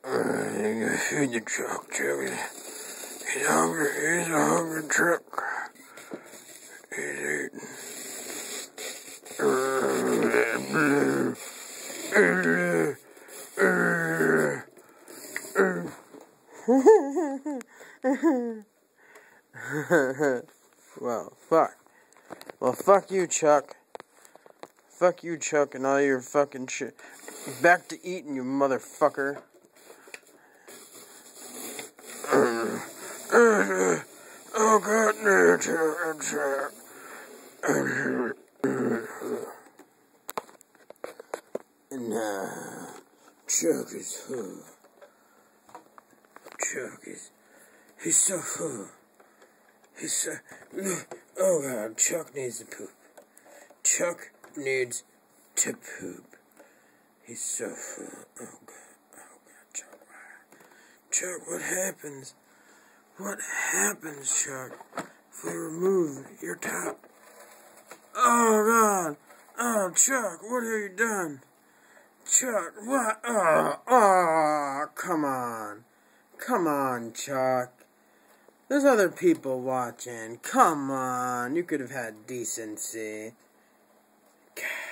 Feed the truck, Chuck. He's hungry. He's a hungry truck. He's eating. Well, fuck. Well, fuck you, Chuck. Fuck you, Chuck, and all your fucking shit. Back to eating, you motherfucker. Oh, God, no, Chuck. Nah, Chuck is full. Chuck is... He's so full. He's so... Oh, God, Chuck needs to poop. Chuck needs to poop. He's so full. Oh, God, Chuck. Chuck, what happens? What happens, Chuck, if we remove your top? Oh, God. Oh, Chuck, what have you done? Chuck, what? Oh, come on. Come on, Chuck. There's other people watching. Come on. You could have had decency. God.